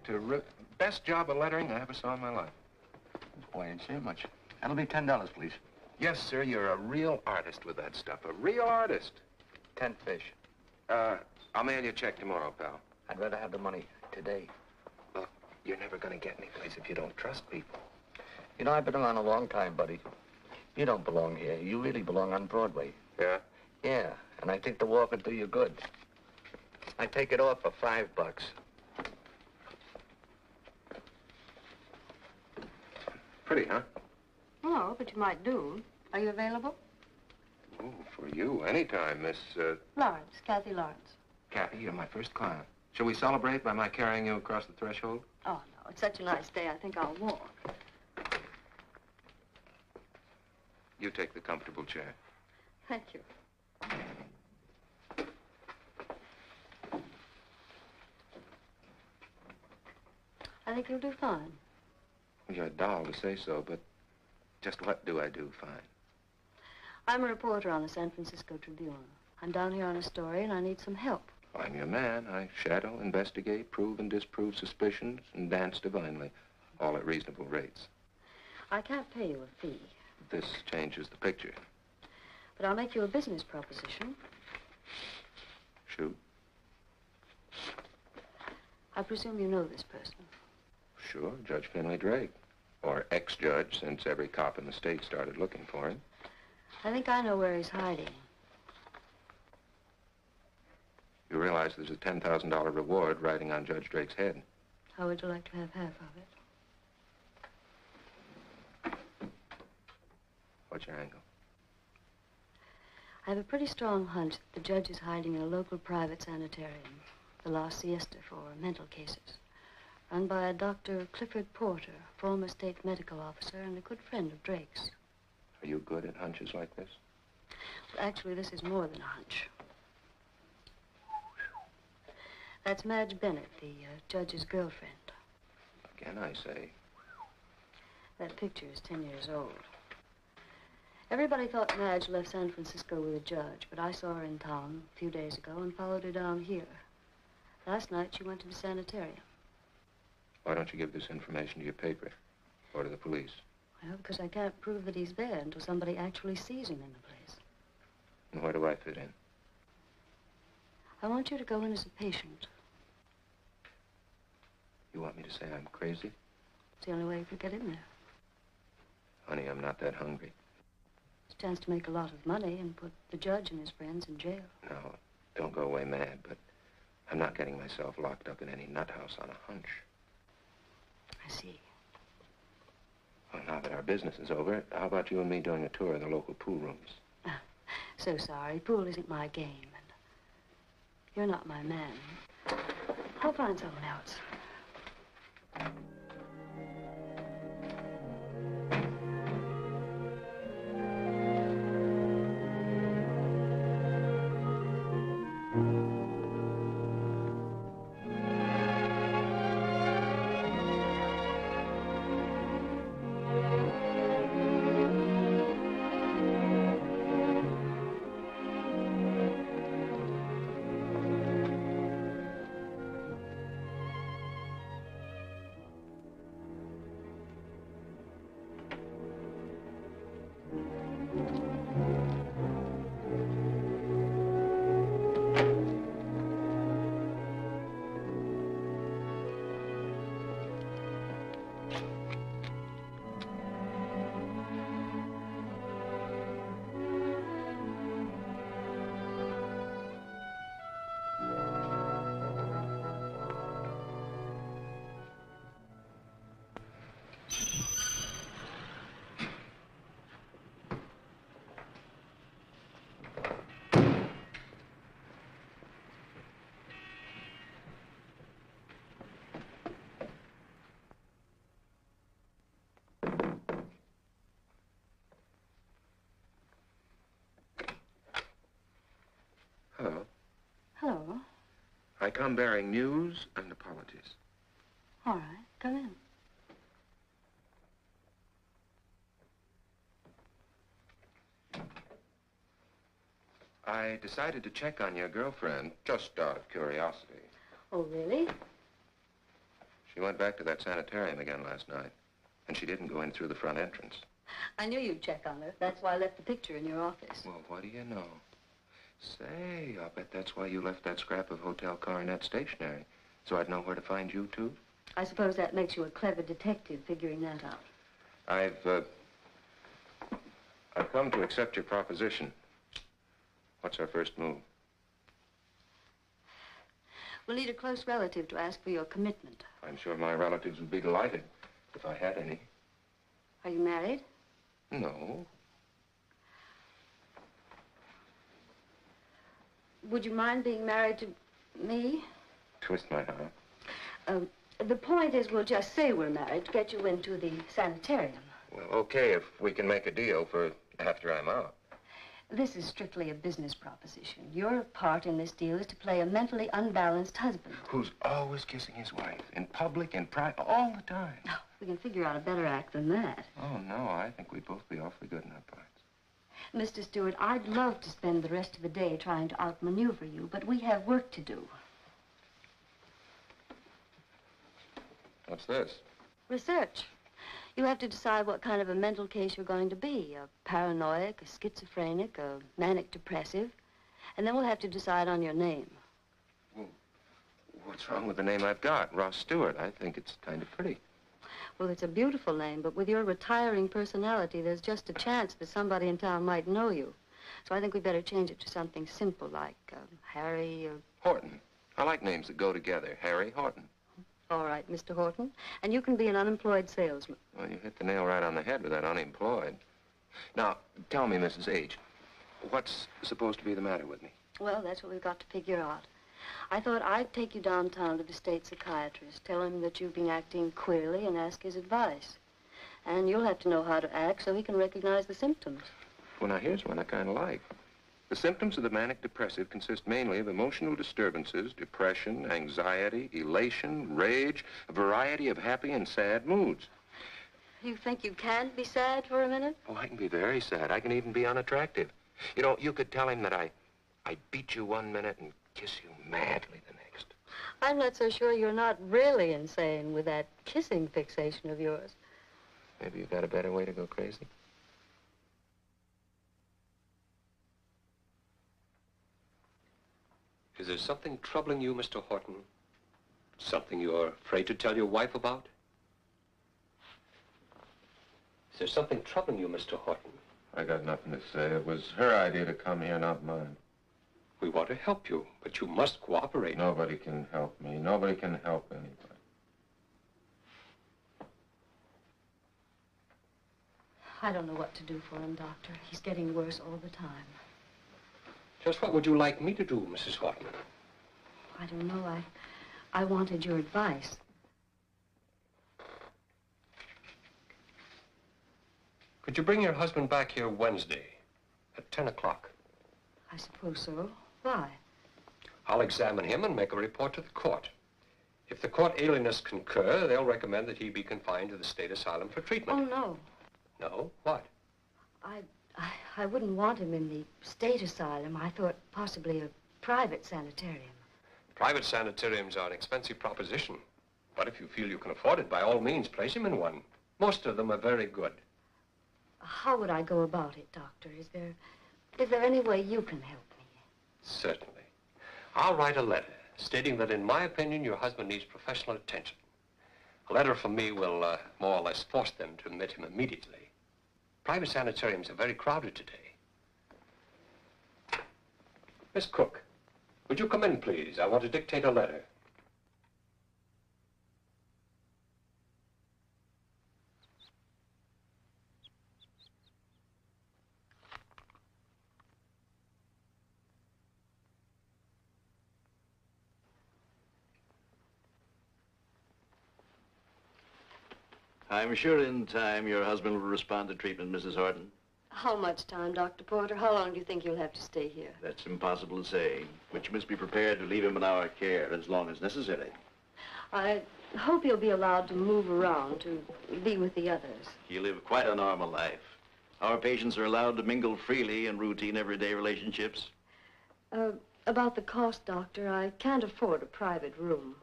Terrific. Best job of lettering I ever saw in my life. This boy ain't saying much. That'll be $10, please. Yes, sir, you're a real artist with that stuff. A real artist. 10 fish. I'll mail you a check tomorrow, pal. I'd rather have the money today. Look, you're never gonna get any place if you don't trust people. You know, I've been around a long time, buddy. You don't belong here. You really belong on Broadway. Yeah? Yeah, and I think the war could do you good. I take it off for $5. Pretty, huh? No, but you might do. Are you available? Oh, for you, anytime, Miss, Lawrence, Kathy Lawrence. Kathy, you're my first client. Shall we celebrate by my carrying you across the threshold? Oh, no, it's such a nice day, I think I'll walk. You take the comfortable chair. Thank you. I think you'll do fine. You're a doll to say so, but just what do I do fine? I'm a reporter on the San Francisco Tribune. I'm down here on a story, and I need some help. I'm your man. I shadow, investigate, prove and disprove suspicions, and dance divinely, all at reasonable rates. I can't pay you a fee. This changes the picture. But I'll make you a business proposition. Shoot. I presume you know this person. Sure, Judge Finley Drake. Or ex-judge, since every cop in the state started looking for him. I think I know where he's hiding. You realize there's a $10,000 reward riding on Judge Drake's head. How would you like to have half of it? What's your angle? I have a pretty strong hunch that the judge is hiding in a local private sanitarium, the La Siesta, for mental cases, run by a Dr. Clifford Porter, former state medical officer and a good friend of Drake's. Are you good at hunches like this? Well, actually, this is more than a hunch. That's Madge Bennett, the judge's girlfriend. Again, I say. That picture is 10 years old. Everybody thought Madge left San Francisco with a judge, but I saw her in town a few days ago and followed her down here. Last night, she went to the sanitarium. Why don't you give this information to your paper or to the police? Well, because I can't prove that he's there until somebody actually sees him in the place. And where do I fit in? I want you to go in as a patient. You want me to say I'm crazy? It's the only way you could get in there. Honey, I'm not that hungry. It's a chance to make a lot of money and put the judge and his friends in jail. No, don't go away mad, but I'm not getting myself locked up in any nut house on a hunch. I see. Well, now that our business is over, how about you and me doing a tour of the local pool rooms? So sorry. Pool isn't my game, and you're not my man. I'll find someone else. Hello. Hello. I come bearing news and apologies. All right. Come in. I decided to check on your girlfriend just out of curiosity. Oh, really? She went back to that sanitarium again last night, and she didn't go in through the front entrance. I knew you'd check on her. That's why I left the picture in your office. Well, what do you know? Say, I'll bet that's why you left that scrap of Hotel Coronet stationery, so I'd know where to find you, too. I suppose that makes you a clever detective figuring that out. I've come to accept your proposition. What's our first move? We'll need a close relative to ask for your commitment. I'm sure my relatives would be delighted if I had any. Are you married? No. Would you mind being married to me? Twist my arm. The point is, we'll just say we're married to get you into the sanitarium. Well, okay, if we can make a deal for after I'm out. This is strictly a business proposition. Your part in this deal is to play a mentally unbalanced husband. Who's always kissing his wife, in public, in private, all the time. Oh, we can figure out a better act than that. Oh, no, I think we'd both be awfully good in our parts. Mr. Stewart, I'd love to spend the rest of the day trying to outmaneuver you, but we have work to do. What's this? Research. You have to decide what kind of a mental case you're going to be. A paranoiac, a schizophrenic, a manic depressive. And then we'll have to decide on your name. Well, what's wrong with the name I've got? Ross Stewart. I think it's kind of pretty. Well, it's a beautiful name, but with your retiring personality, there's just a chance that somebody in town might know you. So I think we better change it to something simple like Harry or... Horton. I like names that go together. Harry Horton. All right, Mr. Horton. And you can be an unemployed salesman. Well, you hit the nail right on the head with that unemployed. Now, tell me, Mrs. H., what's supposed to be the matter with me? Well, that's what we've got to figure out. I thought I'd take you downtown to the state psychiatrist, tell him that you've been acting queerly and ask his advice. And you'll have to know how to act so he can recognize the symptoms. Well, now, here's one I kind of like. The symptoms of the manic depressive consist mainly of emotional disturbances, depression, anxiety, elation, rage, a variety of happy and sad moods. You think you can be sad for a minute? Oh, I can be very sad. I can even be unattractive. You know, you could tell him that I beat you one minute and kiss you madly the next. I'm not so sure you're not really insane with that kissing fixation of yours. Maybe you've got a better way to go crazy? Is there something troubling you, Mr. Horton? Something you're afraid to tell your wife about? Is there something troubling you, Mr. Horton? I got nothing to say. It was her idea to come here, not mine. We want to help you, but you must cooperate. Nobody can help me. Nobody can help anybody. I don't know what to do for him, Doctor. He's getting worse all the time. Just what would you like me to do, Mrs. Horton? I don't know. I wanted your advice. Could you bring your husband back here Wednesday at 10 o'clock? I suppose so. Why? I'll examine him and make a report to the court. If the court alienists concur, they'll recommend that he be confined to the state asylum for treatment. Oh, no. No? What? I wouldn't want him in the state asylum. I thought possibly a private sanitarium. Private sanitariums are an expensive proposition. But if you feel you can afford it, by all means, place him in one. Most of them are very good. How would I go about it, Doctor? Is there any way you can help me? Certainly. I'll write a letter stating that, in my opinion, your husband needs professional attention. A letter from me will more or less force them to admit him immediately. Private sanitariums are very crowded today. Miss Cook, would you come in, please? I want to dictate a letter. I'm sure in time your husband will respond to treatment, Mrs. Horton. How much time, Dr. Porter? How long do you think you'll have to stay here? That's impossible to say, but you must be prepared to leave him in our care as long as necessary. I hope he'll be allowed to move around, to be with the others. He'll live quite a normal life. Our patients are allowed to mingle freely in routine everyday relationships. About the cost, Doctor, I can't afford a private room.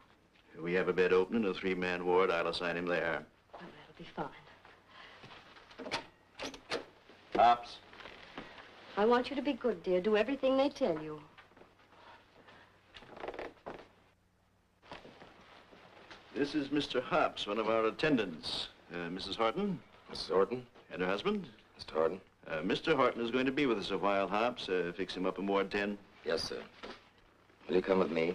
We have a bed open in a 3-man ward. I'll assign him there. Oh, that'll be fine. Hops. I want you to be good, dear. Do everything they tell you. This is Mr. Hops, one of our attendants. Mrs. Horton. Mrs. Horton? And her husband. Mr. Horton? Mr. Horton is going to be with us a while, Hops. Fix him up in Ward 10. Yes, sir. Will you come with me?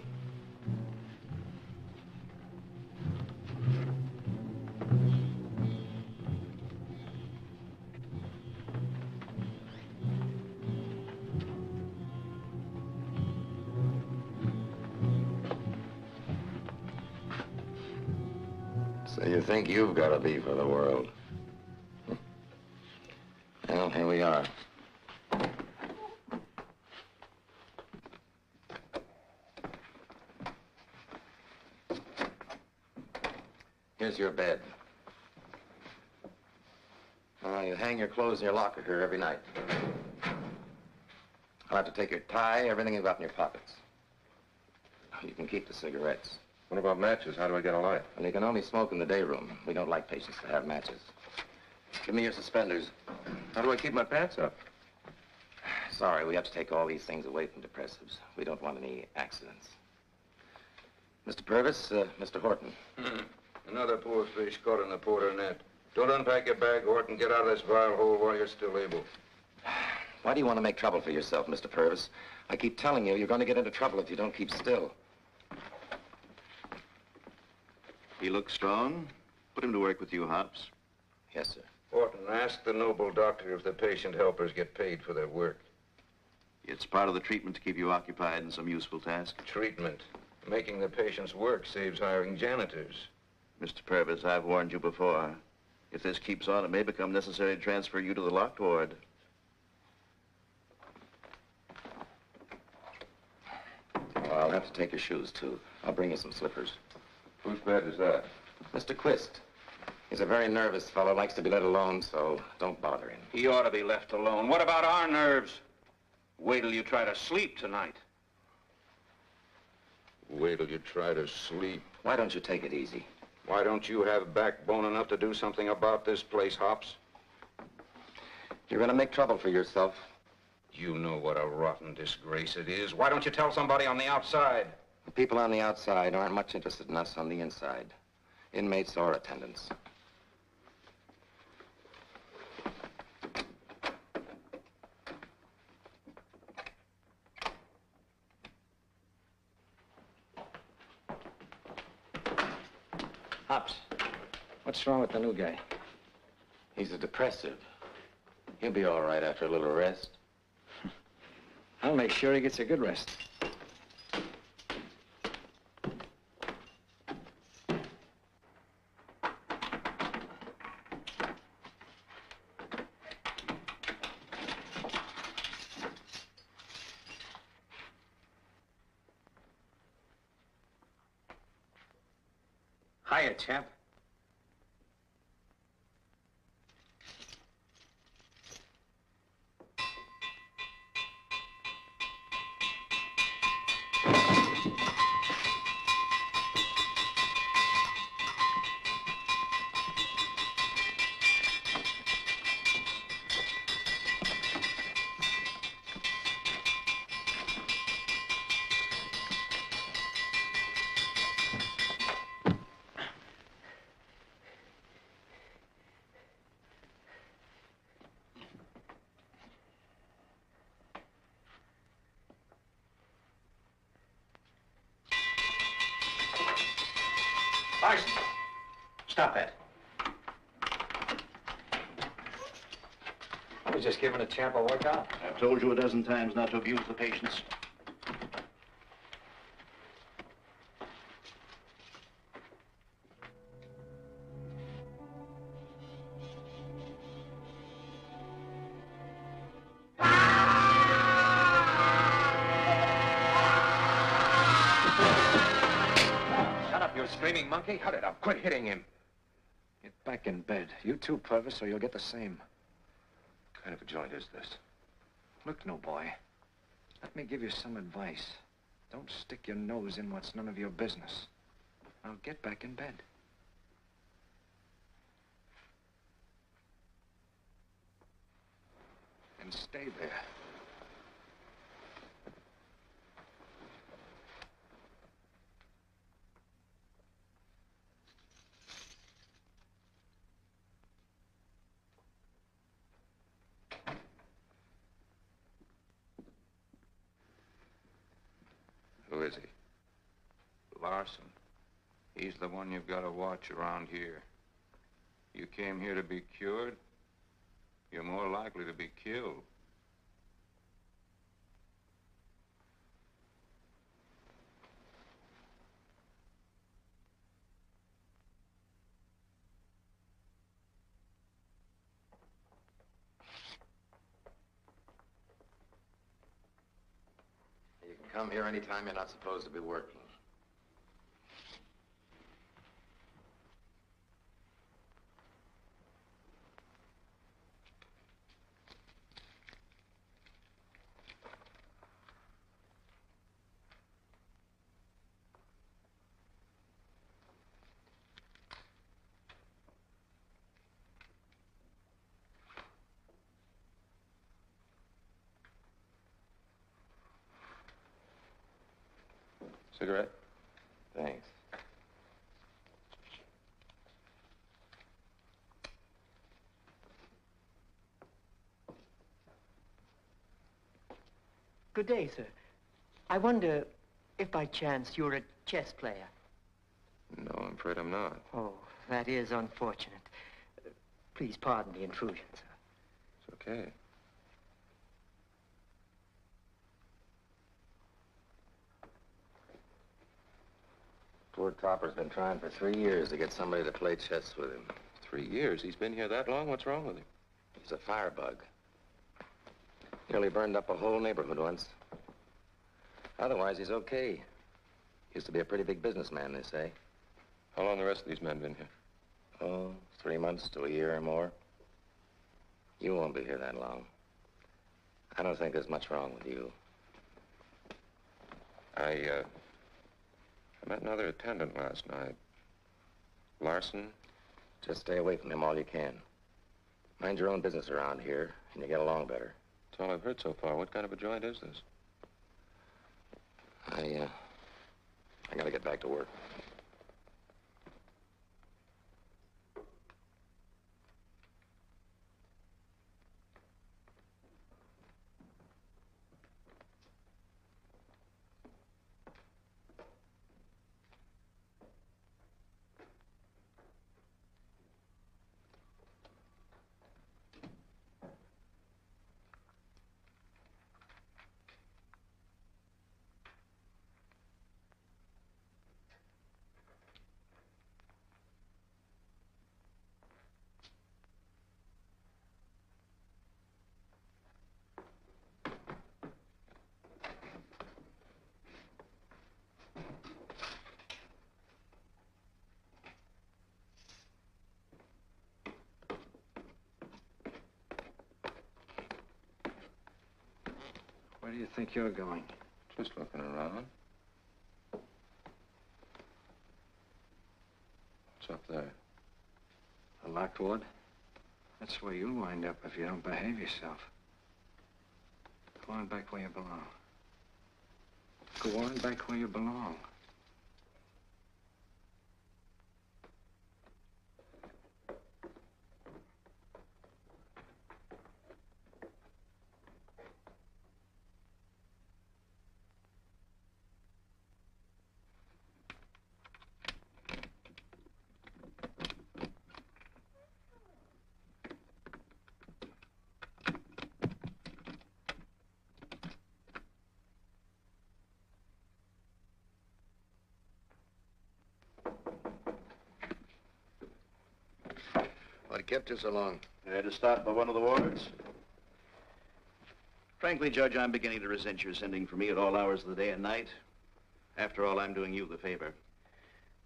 So you think you've got to be for the world? Well, here we are. Here's your bed. You hang your clothes in your locker here every night. I'll have to take your tie, everything you've got in your pockets. You can keep the cigarettes. What about matches? How do I get a light? Well, you can only smoke in the day room. We don't like patients to have matches. Give me your suspenders. How do I keep my pants up? Sorry, we have to take all these things away from depressives. We don't want any accidents. Mr. Purvis, Mr. Horton. Another poor fish caught in the porter net. Don't unpack your bag, Horton. Get out of this vile hole while you're still able. Why do you want to make trouble for yourself, Mr. Purvis? I keep telling you, you're going to get into trouble if you don't keep still. He looks strong. Put him to work with you, Hops. Yes, sir. Horton, ask the noble doctor if the patient helpers get paid for their work. It's part of the treatment to keep you occupied in some useful task. Treatment. Making the patient's work saves hiring janitors. Mr. Purvis, I've warned you before. If this keeps on, it may become necessary to transfer you to the locked ward. Oh, I'll have to take your shoes, too. I'll bring you some slippers. Whose bed is that? Mr. Quist. He's a very nervous fellow, likes to be let alone, so don't bother him. He ought to be left alone. What about our nerves? Wait till you try to sleep tonight. Wait till you try to sleep. Why don't you take it easy? Why don't you have backbone enough to do something about this place, Hops? You're gonna make trouble for yourself. You know what a rotten disgrace it is. Why don't you tell somebody on the outside? The people on the outside aren't much interested in us on the inside. Inmates or attendants. Hops, what's wrong with the new guy? He's a depressive. He'll be all right after a little rest. I'll make sure he gets a good rest. Hiya, champ. Larson! Stop that. I was just giving a champ a workout. I've told you a dozen times not to abuse the patients. Screaming monkey, cut it up. Quit hitting him. Get back in bed. You too, Purvis, or you'll get the same. What kind of a joint is this? Look, no boy. Let me give you some advice. Don't stick your nose in what's none of your business. Now get back in bed. And stay there. Who is he? Larson. He's the one you've got to watch around here. You came here to be cured, you're more likely to be killed. You can come here anytime you're not supposed to be working. Cigarette? Thanks. Good day, sir. I wonder if by chance you're a chess player. No, I'm afraid I'm not. Oh, that is unfortunate. Please pardon the intrusion, sir. It's okay. Poor Topper's been trying for 3 years to get somebody to play chess with him. 3 years? He's been here that long? What's wrong with him? He's a firebug. Nearly burned up a whole neighborhood once. Otherwise, he's okay. Used to be a pretty big businessman, they say. How long the rest of these men been here? Oh, 3 months to a year or more. You won't be here that long. I don't think there's much wrong with you. I met another attendant last night. Larson? Just stay away from him all you can. Mind your own business around here, and you get along better. That's all I've heard so far. What kind of a joint is this? I gotta get back to work. Where do you think you're going? Just looking around. What's up there? The locked ward? That's where you'll wind up if you don't behave yourself. Go on back where you belong. Go on back where you belong. What kept you so long? I had to stop by one of the wards. Frankly, Judge, I'm beginning to resent your sending for me at all hours of the day and night. After all, I'm doing you the favor.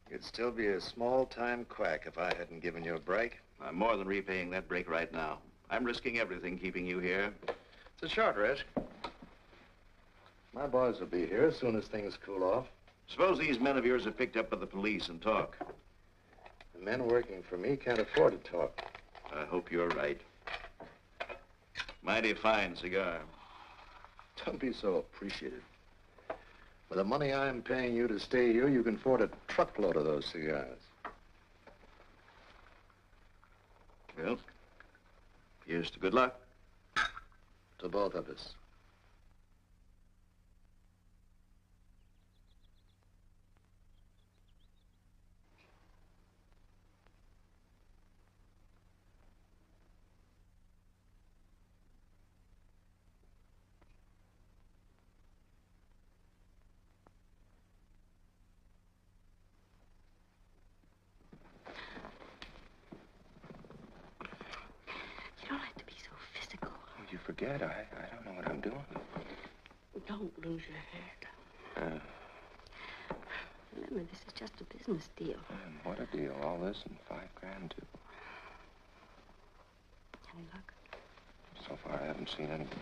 You'd still be a small-time quack if I hadn't given you a break. I'm more than repaying that break right now. I'm risking everything keeping you here. It's a short risk. My boys will be here as soon as things cool off. Suppose these men of yours are picked up by the police and talk. The men working for me can't afford to talk. I hope you're right. Mighty fine cigar. Don't be so appreciative. For the money I'm paying you to stay here, you can afford a truckload of those cigars. Well, here's to good luck. To both of us. You don't have to be so physical. Oh, you forget. I don't know what I'm doing. Don't lose your head. Remember, this is just a business deal. Man, what a deal. All this and $5 grand, too. Any luck? So far, I haven't seen anything.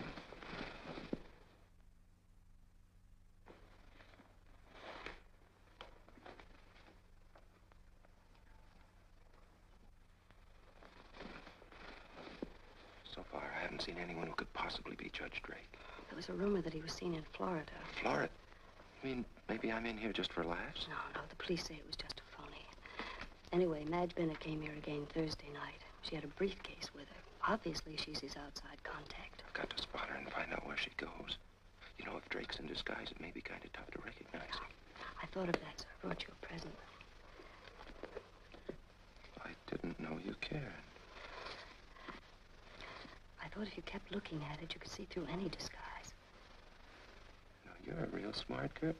So far, I haven't seen anyone who could possibly be Judge Drake. There was a rumor that he was seen in Florida. Florida? You mean maybe I'm in here just for laughs? No, the police say it was just a phony. Anyway, Madge Bennett came here again Thursday night. She had a briefcase with her. Obviously, she's his outside contact. I've got to spot her and find out where she goes. You know, if Drake's in disguise, it may be kind of tough to recognize him. I thought of that, so I brought you a present. I didn't know you cared. I thought if you kept looking at it, you could see through any disguise. No, you're a real smart girl.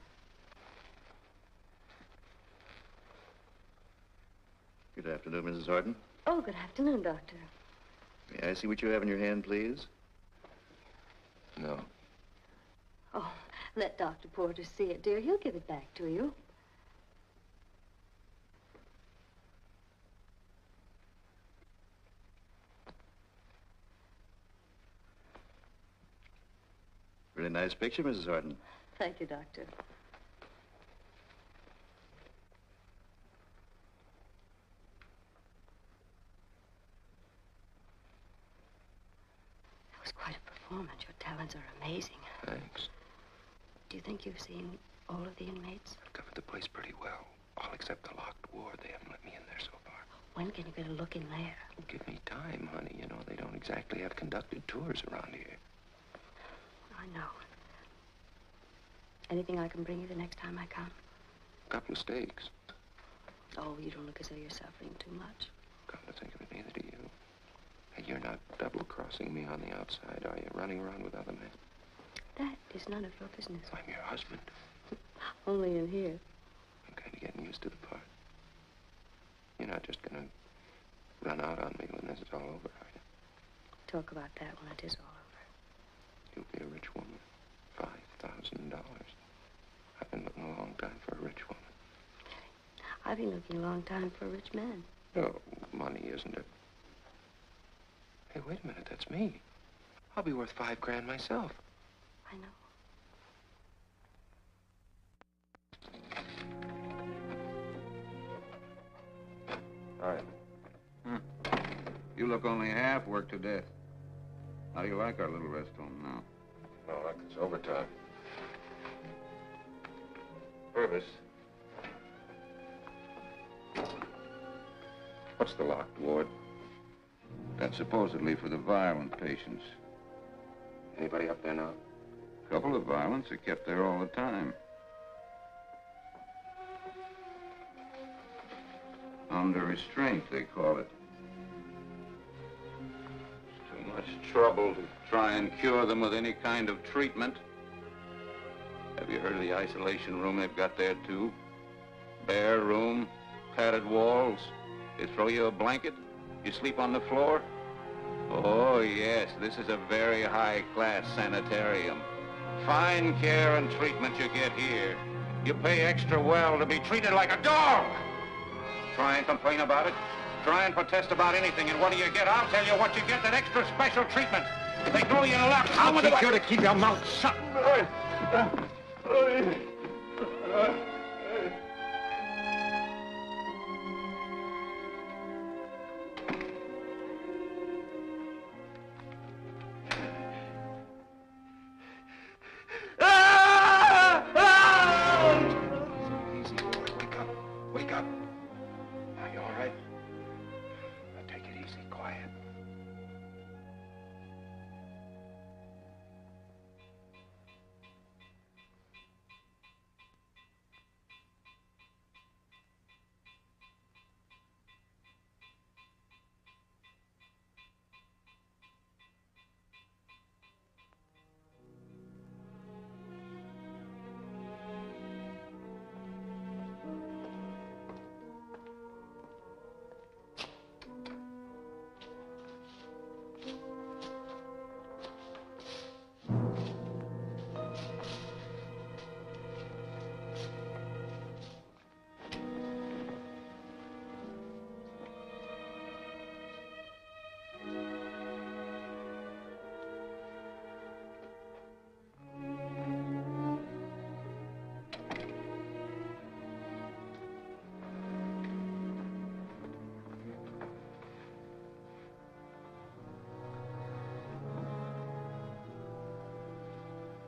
Good afternoon, Mrs. Horton. Oh, good afternoon, Doctor. May I see what you have in your hand, please? No. Oh, let Dr. Porter see it, dear. He'll give it back to you. Really nice picture, Mrs. Horton. Thank you, Doctor. informant. Your talents are amazing. Thanks. Do you think you've seen all of the inmates? I've covered the place pretty well. All except the locked ward. They haven't let me in there so far. When can you get a look in there? Give me time, honey. You know, they don't exactly have conducted tours around here. I know. Anything I can bring you the next time I come? A couple of steaks. Oh, you don't look as though you're suffering too much. Come to think of it, neither do you. Hey, you're not double-crossing me on the outside, are you? Running around with other men? That is none of your business. I'm your husband. Only in here. I'm kind of getting used to the part. You're not just gonna run out on me when this is all over, are you? Talk about that when it is all over. You'll be a rich woman. $5,000. I've been looking a long time for a rich woman. I've been looking a long time for a rich man. No, money isn't it? Hey, wait a minute, that's me. I'll be worth $5 grand myself. I know. All right. You look only half worked to death. How do you like our little rest home now? Oh, like it's overtime. Purvis. What's the locked ward? That's supposedly for the violent patients. Anybody up there now? A couple of violents are kept there all the time. Under restraint, they call it. It's too much trouble to try and cure them with any kind of treatment. Have you heard of the isolation room they've got there, too? Bare room, padded walls. They throw you a blanket, you sleep on the floor. Oh, yes, this is a very high-class sanitarium. Fine care and treatment you get here. You pay extra well to be treated like a dog. Try and complain about it. Try and protest about anything, and what do you get? I'll tell you what you get, that extra special treatment. They throw you in a lock. I'll teach you to keep your mouth shut. Easy, boy. Wake up. Wake up. Are you all right? Now take it easy, quiet.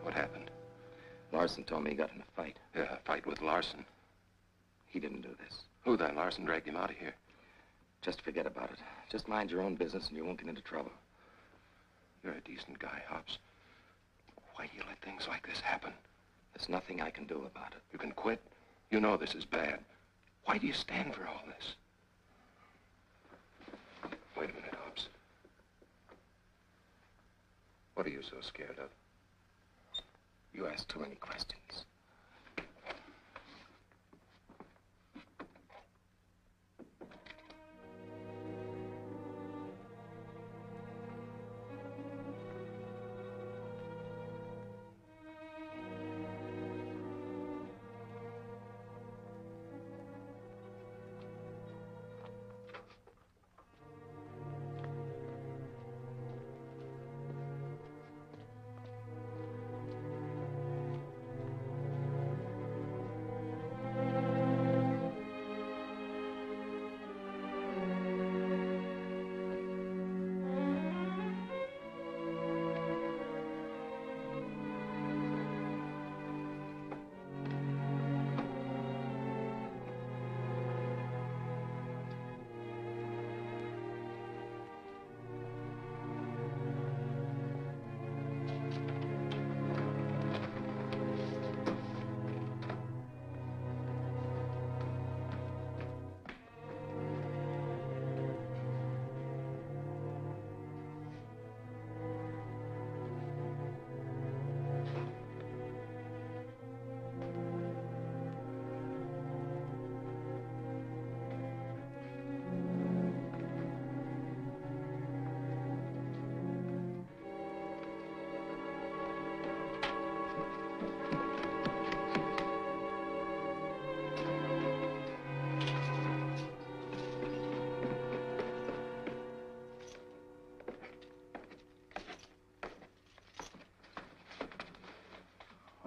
What happened? Larson told me he got in a fight. Yeah, a fight with Larson. He didn't do this. Who then? Larson dragged him out of here. Just forget about it. Just mind your own business and you won't get into trouble. You're a decent guy, Hobbs. Why do you let things like this happen? There's nothing I can do about it. You can quit. You know this is bad. Why do you stand for all this? Wait a minute, Hobbs. What are you so scared of? You ask too many questions.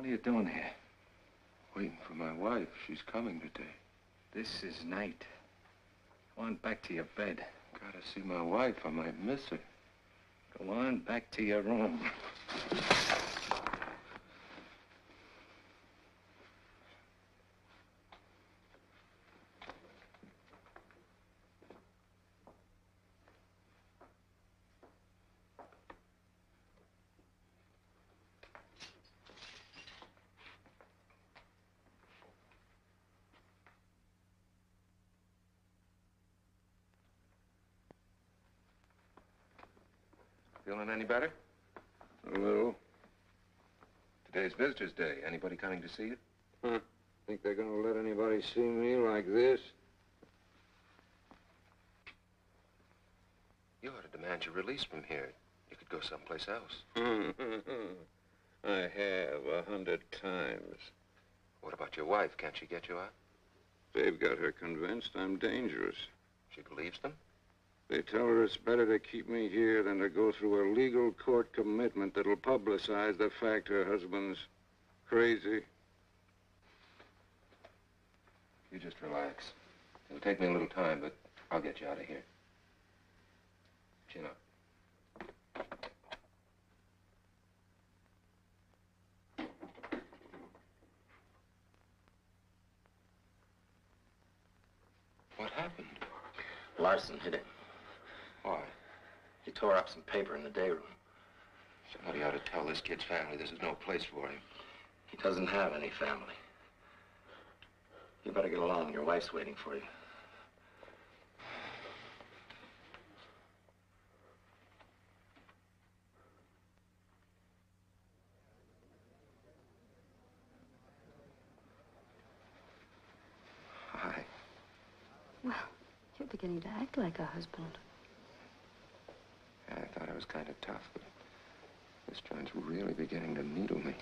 What are you doing here? Waiting for my wife. She's coming today. This is night. Go on back to your bed. Gotta see my wife. I might miss her. Go on back to your room. Feeling any better? A little. Today's Visitor's Day. Anybody coming to see you? Huh. Think they're gonna let anybody see me like this? You ought to demand your release from here. You could go someplace else. I have 100 times. What about your wife? Can't she get you out? They've got her convinced I'm dangerous. She believes them? They tell her it's better to keep me here than to go through a legal court commitment that'll publicize the fact her husband's crazy. You just relax. It'll take me a little time, but I'll get you out of here. Chin up. What happened? Larson hit him. Why? He tore up some paper in the day room. Somebody ought to tell this kid's family this is no place for him. He doesn't have any family. You better get along. Your wife's waiting for you. Hi. Well, you're beginning to act like a husband. Yeah, I thought I was kind of tough, but this joint's really beginning to needle me.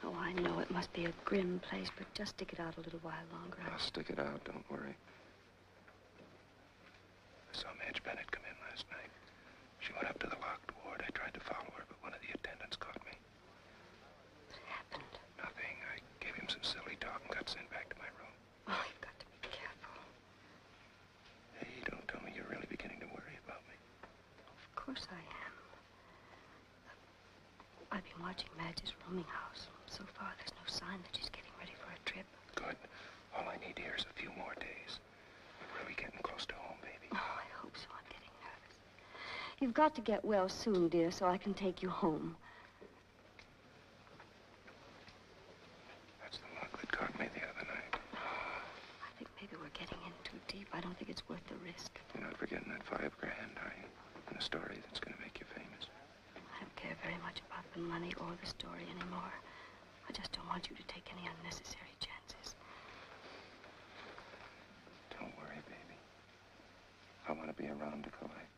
Oh, I know it must be a grim place, but just stick it out a little while longer. I'll stick it out, don't worry. I saw Madge Bennett come in last night. She went up to the locked ward. I tried to follow her, but one of the attendants caught me. What happened? Nothing. I gave him some silly talk and got sent back to my room. Oh, you've got to be careful. Hey, don't tell me you're really beginning to worry about me. Of course I am. I've been watching Madge's rooming house. So far, there's no sign that she's getting ready for a trip. Good. All I need here is a few more days. We're really getting close to home, baby. Oh, I hope so. I'm getting nervous. You've got to get well soon, dear, so I can take you home. That's the luck that caught me the other night. I think maybe we're getting in too deep. I don't think it's worth the risk. You're not forgetting that $5 grand, are you? And a story that's going to make you famous. I don't care very much about the money or the story anymore. I just don't want you to take any unnecessary chances. Don't worry, baby. I want to be around to collect.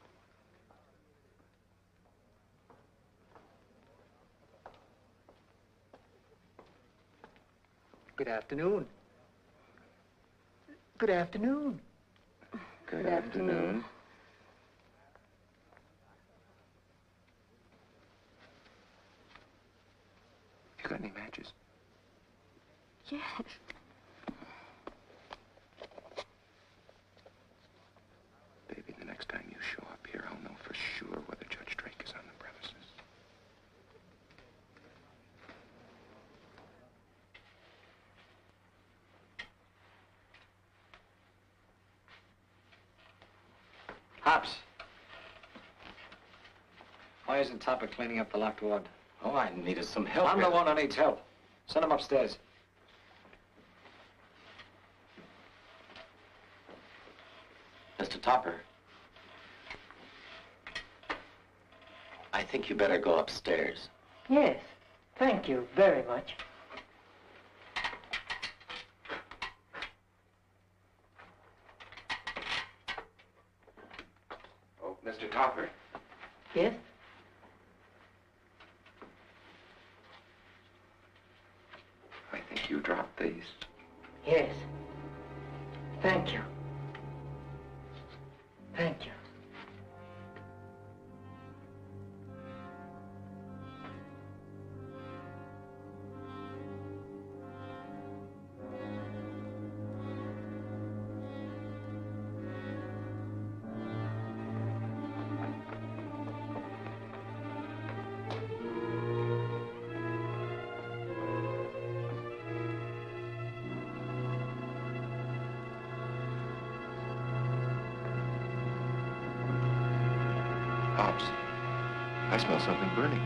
Good afternoon. Good afternoon. Good afternoon. You got any matches? Yes. Baby, the next time you show up here, I'll know for sure whether Judge Drake is on the premises. Hops. Why isn't Topper cleaning up the locked ward? Oh, I needed some help. I'm the one who needs help. Send him upstairs. Mr. Topper. I think you better go upstairs. Yes, thank you very much. Oh, Mr. Topper. Yes? I think you dropped these. Yes. Thank you. Thank you. Pops, I smell something burning.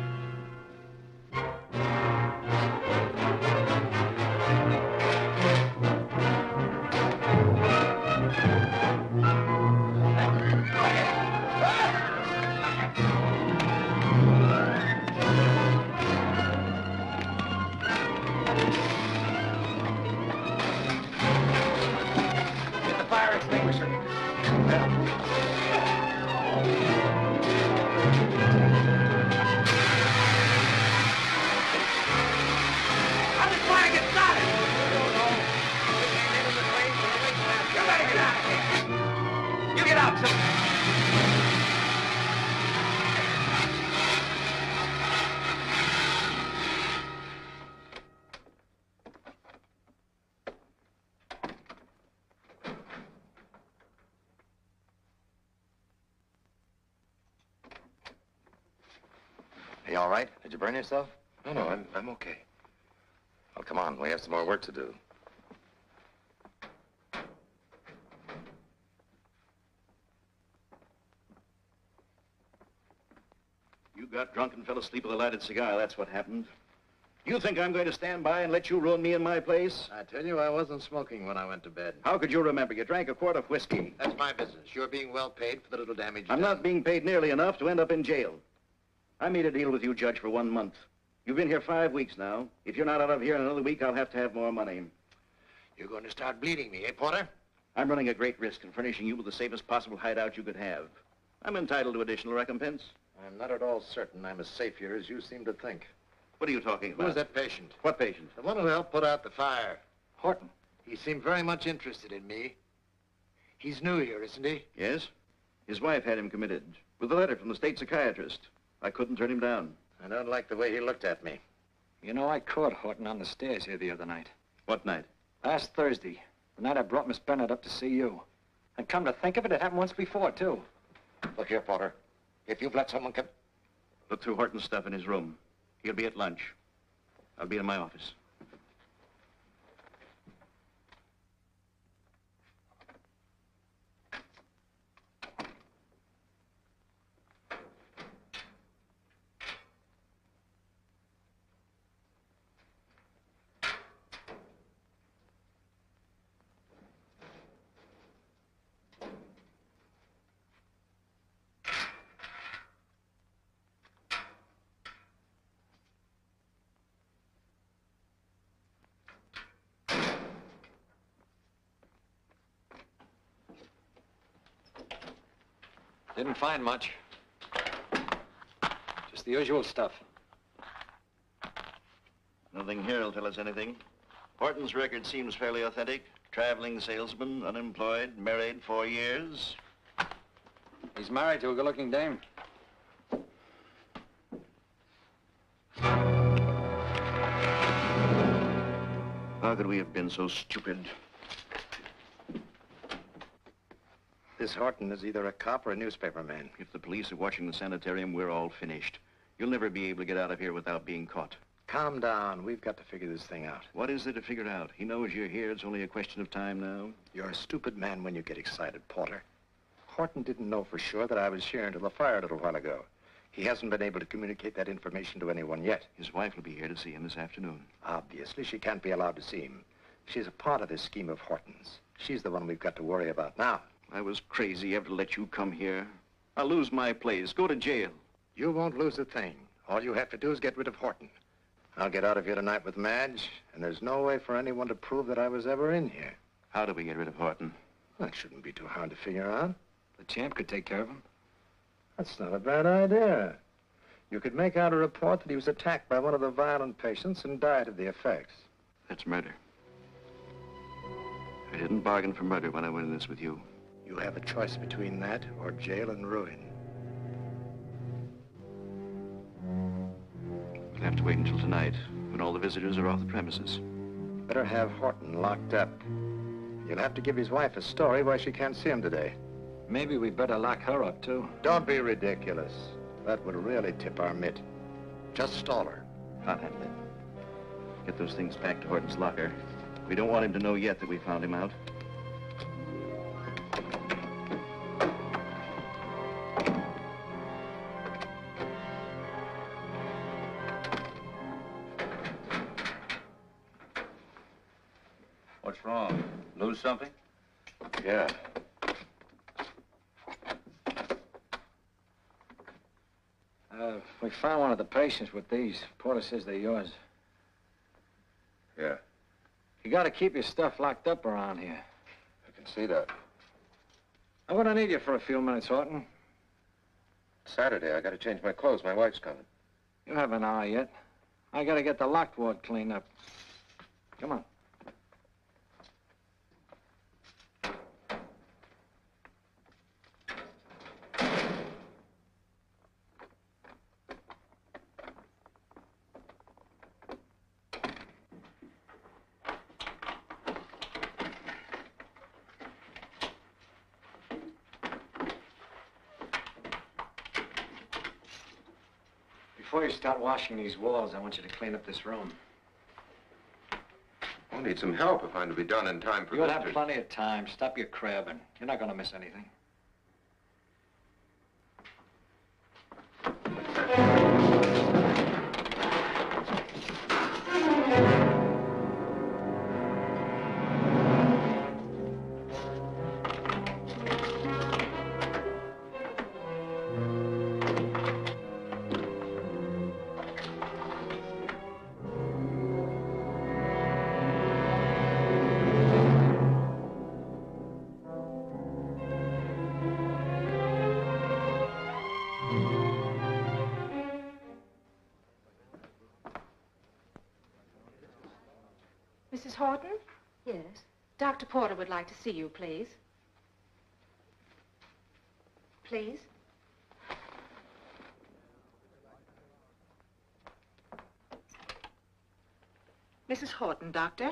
Get the fire extinguisher. How's this fire get started? You better get out of here. You get out, too. Are you all right? Did you burn yourself? No, I'm okay. Well, come on. We have some more work to do. You got drunk and fell asleep with a lighted cigar. That's what happened. You think I'm going to stand by and let you ruin me in my place? I tell you, I wasn't smoking when I went to bed. How could you remember? You drank a quart of whiskey. That's my business. You're being well paid for the little damage I'm done. not being paid nearly enough to end up in jail. I made a deal with you, Judge, for 1 month. You've been here 5 weeks now. If you're not out of here in another week, I'll have to have more money. You're going to start bleeding me, eh, Porter? I'm running a great risk in furnishing you with the safest possible hideout you could have. I'm entitled to additional recompense. I'm not at all certain I'm as safe here as you seem to think. What are you talking about? Who was that patient? What patient? The one who helped put out the fire. Horton. He seemed very much interested in me. He's new here, isn't he? Yes. His wife had him committed with a letter from the state psychiatrist. I couldn't turn him down. I don't like the way he looked at me. You know, I caught Horton on the stairs here the other night. What night? Last Thursday, the night I brought Miss Bennett up to see you. And come to think of it, it happened once before, too. Look here, Porter. If you've let someone come... Look through Horton's stuff in his room. He'll be at lunch. I'll be in my office. Didn't find much. Just the usual stuff. Nothing here will tell us anything. Horton's record seems fairly authentic. Traveling salesman, unemployed, married 4 years. He's married to a good-looking dame. How could we have been so stupid? This Horton is either a cop or a newspaper man. If the police are watching the sanitarium, we're all finished. You'll never be able to get out of here without being caught. Calm down. We've got to figure this thing out. What is there to figure out? He knows you're here. It's only a question of time now. You're a stupid man when you get excited, Porter. Horton didn't know for sure that I was here until the fire a little while ago. He hasn't been able to communicate that information to anyone yet. His wife will be here to see him this afternoon. Obviously, she can't be allowed to see him. She's a part of this scheme of Horton's. She's the one we've got to worry about now. I was crazy ever to let you come here. I'll lose my place, go to jail. You won't lose a thing. All you have to do is get rid of Horton. I'll get out of here tonight with Madge, and there's no way for anyone to prove that I was ever in here. How do we get rid of Horton? That shouldn't be too hard to figure out. The champ could take care of him. That's not a bad idea. You could make out a report that he was attacked by one of the violent patients and died of the effects. That's murder. I didn't bargain for murder when I went in this with you. You have a choice between that or jail and ruin. We'll have to wait until tonight, when all the visitors are off the premises. Better have Horton locked up. You'll have to give his wife a story why she can't see him today. Maybe we better lock her up, too. Don't be ridiculous. That would really tip our mitt. Just stall her. I'll handle it. Get those things back to Horton's locker. We don't want him to know yet that we found him out. wrong? Lose something? Yeah. We found one of the patients with these. Porter says they're yours. Yeah, You gotta keep your stuff locked up around here. I can see that. I'm gonna need you for a few minutes, Horton. Saturday, I gotta change my clothes. My wife's coming. You have an hour yet. I gotta get the locked ward cleaned up. Come on. Before you start washing these walls, I want you to clean up this room. I'll need some help if I'm to be done in time for You'll visitors. have plenty of time. Stop your crabbing. You're not gonna miss anything. Mrs. Horton? Yes? Dr. Porter would like to see you, please. Please? Mrs. Horton, Doctor.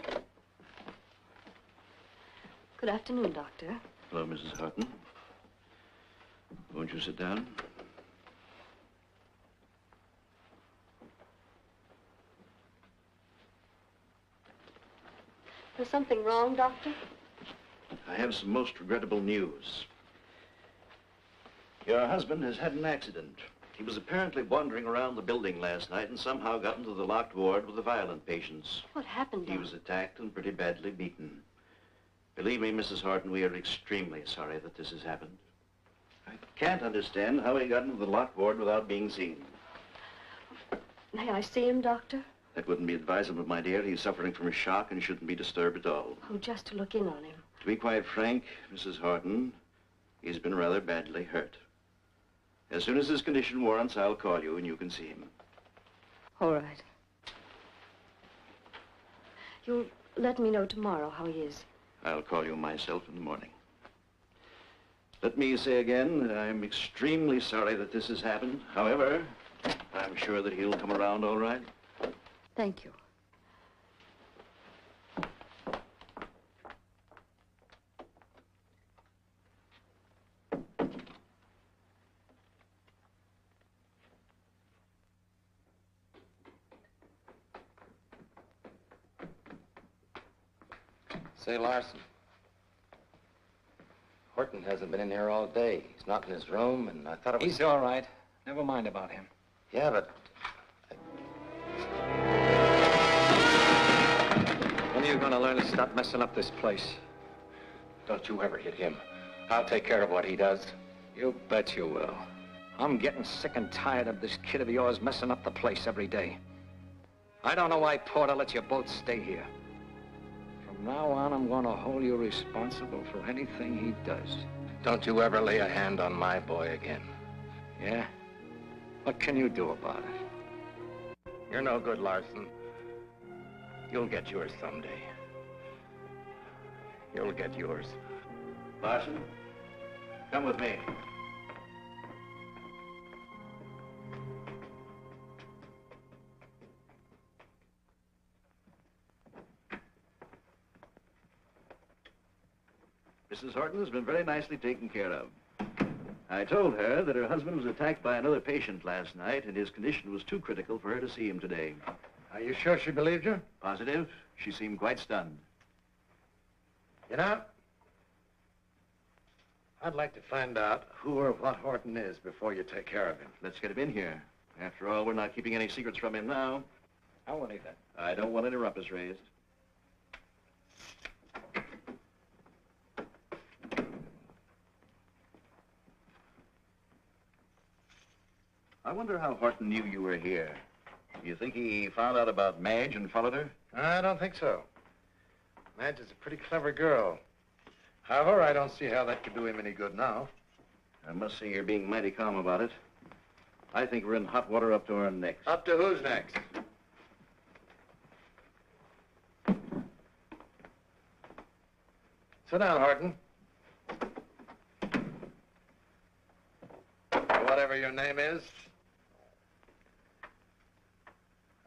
Good afternoon, Doctor. Hello, Mrs. Houghton. Won't you sit down? Is something wrong, Doctor? I have some most regrettable news. Your husband has had an accident. He was apparently wandering around the building last night and somehow got into the locked ward with the violent patients. What happened, He Doc? was attacked and pretty badly beaten. Believe me, Mrs. Horton, we are extremely sorry that this has happened. I can't understand how he got into the locked ward without being seen. May I see him, Doctor? That wouldn't be advisable, my dear. He's suffering from a shock and shouldn't be disturbed at all. Oh, just to look in on him. To be quite frank, Mrs. Horton, he's been rather badly hurt. As soon as his condition warrants, I'll call you and you can see him. All right. You'll let me know tomorrow how he is. I'll call you myself in the morning. Let me say again that I'm extremely sorry that this has happened. However, I'm sure that he'll come around all right. Thank you. Say, Larson. Horton hasn't been in here all day. He's not in his room, and I thought it was... He's all right. Never mind about him. Yeah, but... When are you gonna learn to stop messing up this place? Don't you ever hit him. I'll take care of what he does. You bet you will. I'm getting sick and tired of this kid of yours messing up the place every day. I don't know why Porter lets you both stay here. From now on, I'm gonna hold you responsible for anything he does. Don't you ever lay a hand on my boy again. Yeah? What can you do about it? You're no good, Larson. You'll get yours someday. You'll get yours. Larson, come with me. Mrs. Horton has been very nicely taken care of. I told her that her husband was attacked by another patient last night, and his condition was too critical for her to see him today. Are you sure she believed you? Positive. She seemed quite stunned. You know, I'd like to find out who or what Horton is before you take care of him. Let's get him in here. After all, we're not keeping any secrets from him now. I won't eat that. I don't want any rumpus raised. I wonder how Horton knew you were here. Do you think he found out about Madge and followed her? I don't think so. Madge is a pretty clever girl. However, I don't see how that could do him any good now. I must say you're being mighty calm about it. I think we're in hot water up to our necks. Up to who's next? Sit down, Horton. Whatever your name is.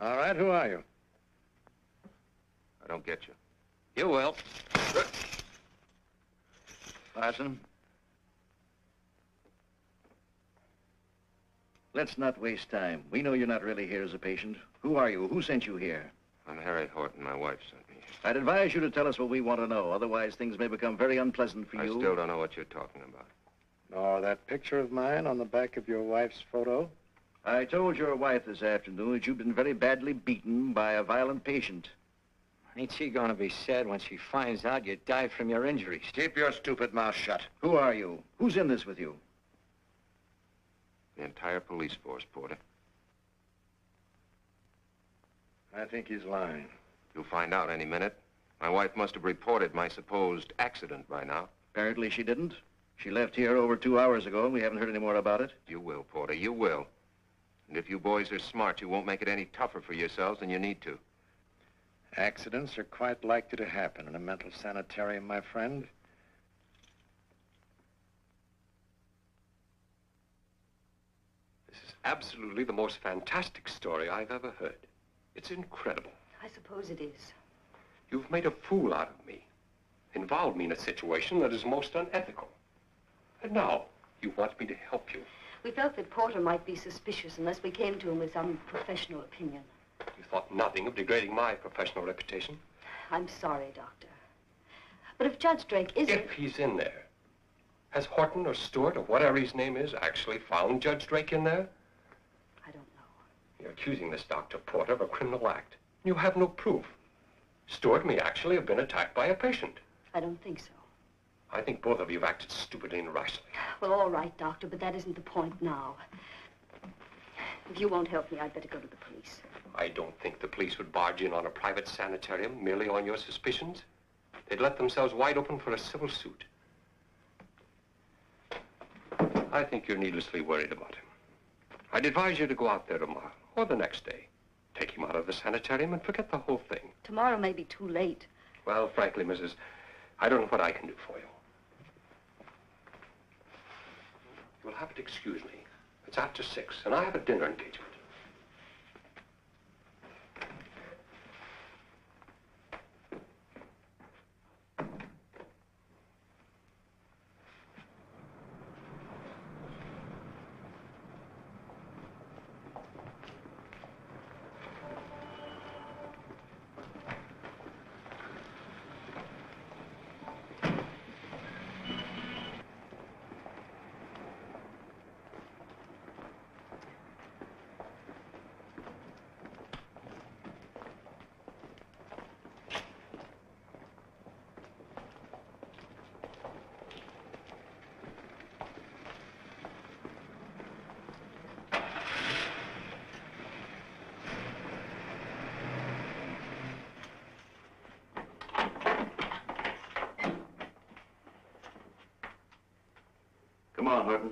All right, who are you? I don't get you. You will. Parson? Let's not waste time. We know you're not really here as a patient. Who are you? Who sent you here? I'm Harry Horton. My wife sent me. I'd advise you to tell us what we want to know. Otherwise, things may become very unpleasant for I you. still don't know what you're talking about. Oh, that picture of mine on the back of your wife's photo? I told your wife this afternoon that you've been very badly beaten by a violent patient. Ain't she gonna be sad when she finds out you died from your injuries? Keep your stupid mouth shut. Who are you? Who's in this with you? The entire police force, Porter. I think he's lying. You'll find out any minute. My wife must have reported my supposed accident by now. Apparently she didn't. She left here over 2 hours ago, and we haven't heard any more about it. You will, Porter, you will. And if you boys are smart, you won't make it any tougher for yourselves than you need to. Accidents are quite likely to happen in a mental sanitarium, my friend. This is absolutely the most fantastic story I've ever heard. It's incredible. I suppose it is. You've made a fool out of me, involved me in a situation that is most unethical. And now, you want me to help you. We felt that Porter might be suspicious unless we came to him with some professional opinion. You thought nothing of degrading my professional reputation. I'm sorry, Doctor. But if Judge Drake isn't... If he's in there, has Horton or Stewart or whatever his name is actually found Judge Drake in there? I don't know. You're accusing this Dr. Porter of a criminal act. You have no proof. Stewart may actually have been attacked by a patient. I don't think so. I think both of you have acted stupidly and rashly. Well, all right, Doctor, but that isn't the point now. If you won't help me, I'd better go to the police. I don't think the police would barge in on a private sanitarium merely on your suspicions. They'd let themselves wide open for a civil suit. I think you're needlessly worried about him. I'd advise you to go out there tomorrow or the next day. Take him out of the sanitarium and forget the whole thing. Tomorrow may be too late. Well, frankly, Mrs., I don't know what I can do for you. You'll have to excuse me. It's after 6, and I have a dinner engagement. Come on, Horton.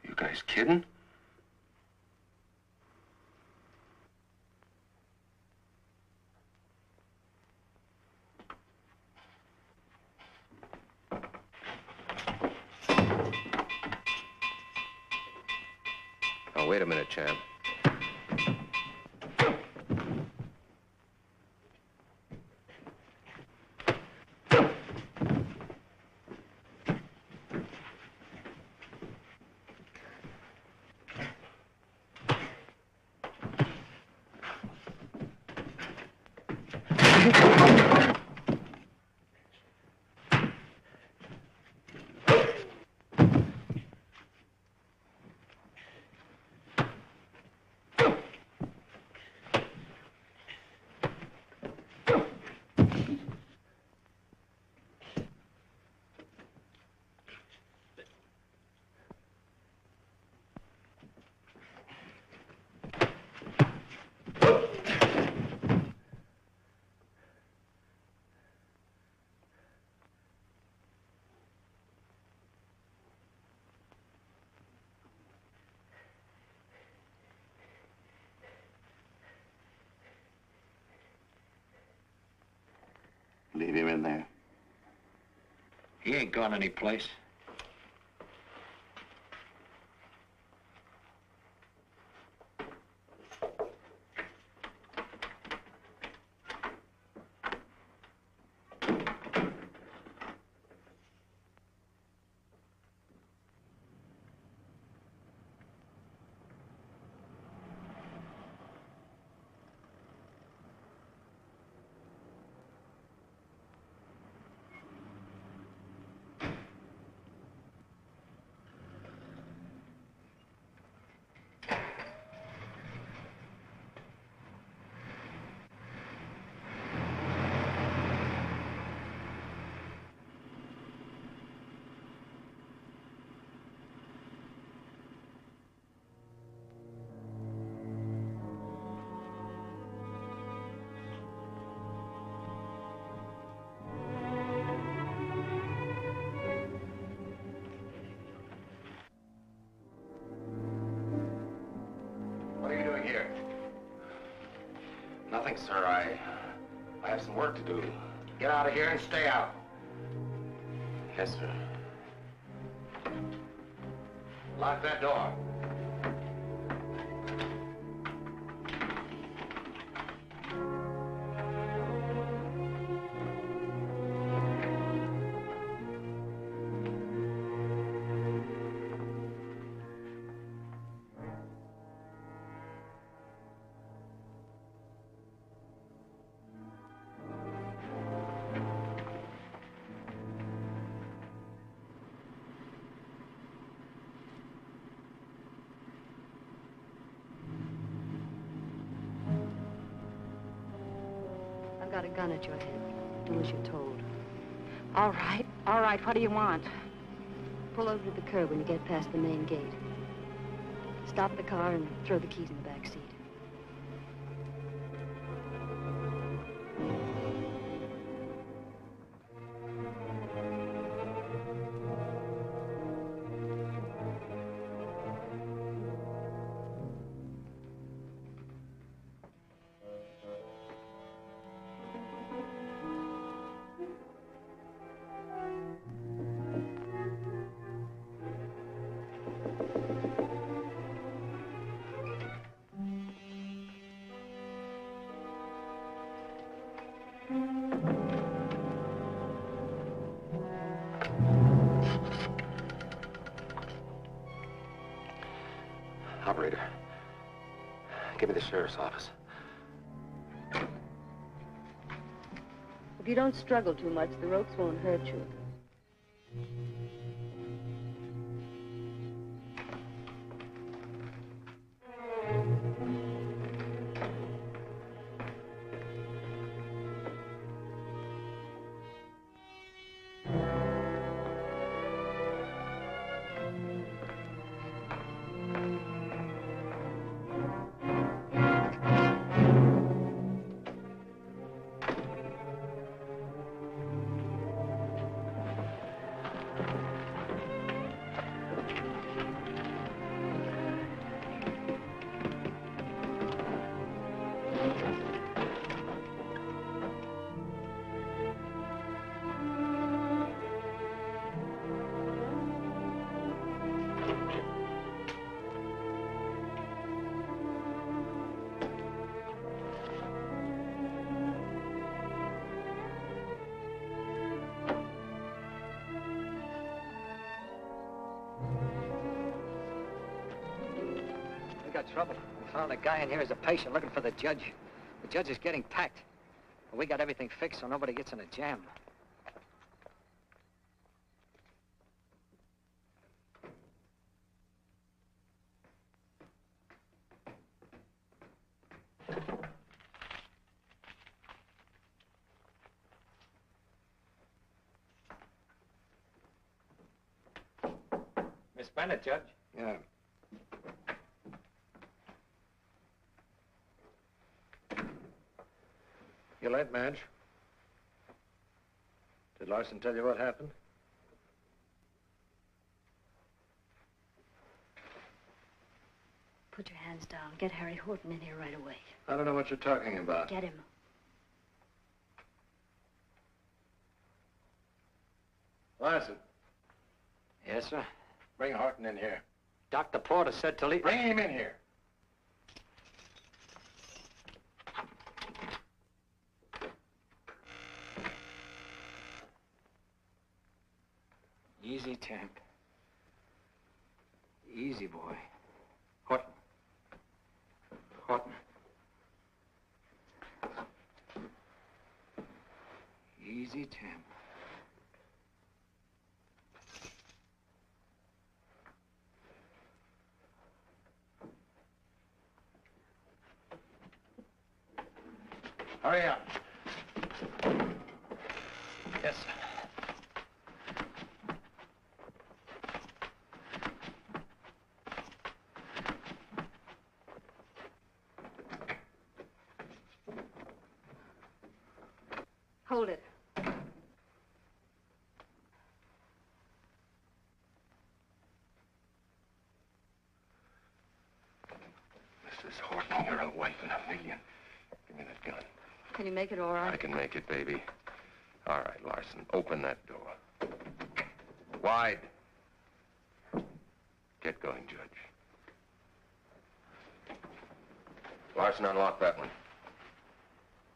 You guys kidding? Now, wait a minute, champ. Leave him in there. He ain't gone anyplace. What are you doing here? Nothing, sir. I have some work to do. Get out of here and stay out. Yes, sir. Lock that door. I've got a gun at your head. Do as you're told. All right. What do you want? Pull over to the curb when you get past the main gate. Stop the car and throw the keys in the back seat. Operator, give me the sheriff's office. If you don't struggle too much, the ropes won't hurt you. Got trouble. We found a guy in here as a patient looking for the judge. The judge is getting packed. We got everything fixed so nobody gets in a jam. Miss Bennett, Judge. Yeah. You late, Madge? Did Larson tell you what happened? Put your hands down. Get Harry Horton in here right away. I don't know what you're talking about. Get him. Larson, Yes, sir. bring Horton in here. Dr. Porter said to leave. Bring him in here. Easy, Temp. Easy, boy. Horton. Horton. Easy, Temp. Hurry up. Yes, sir. Hold it. Mrs. Horton, you're a wife and a million. Give me that gun. Can you make it all right? I can make it, baby. All right, Larson, open that door. Wide. Get going, Judge. Larson, unlock that one.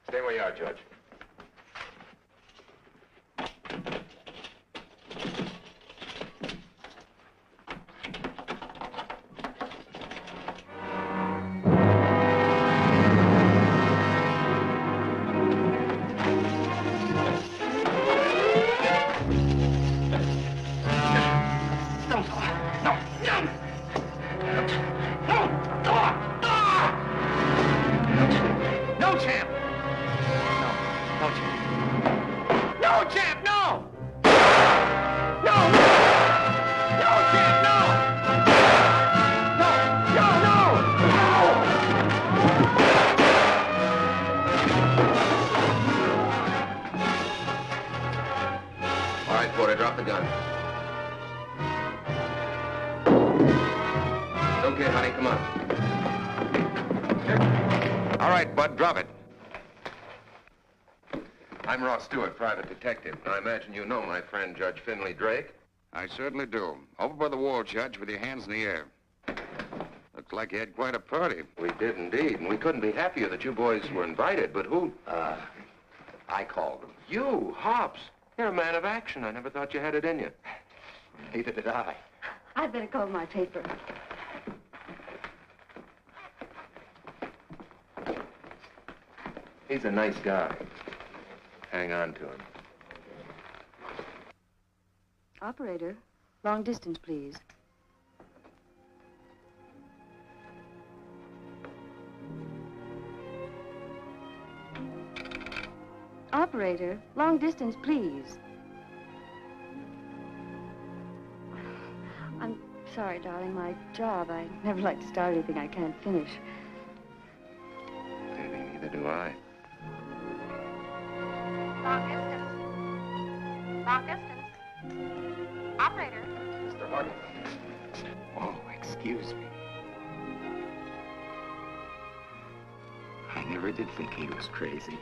Stay where you are, Judge. No, Champ! No, Temp. No, Champ, no! No! No, Champ, no! All right, Porter, drop the gun. Okay, honey, come on. All right, Bud, drop it. I'm Ross Stewart, private detective. I imagine you know my friend, Judge Finley Drake. I certainly do. Over by the wall, Judge, with your hands in the air. Looks like you had quite a party. We did indeed, and we couldn't be happier that you boys were invited, but who? I called them. You, Hobbs. You're a man of action. I never thought you had it in you. Neither did I. I'd better call my paper. He's a nice guy. Hang on to him. Operator, long distance, please. Operator, long distance, please. I'm sorry, darling. My job. I never like to start anything I can't finish. Maybe neither do I. Long distance. Long distance. Operator. Mr. Horton. Oh, excuse me. I never did think he was crazy.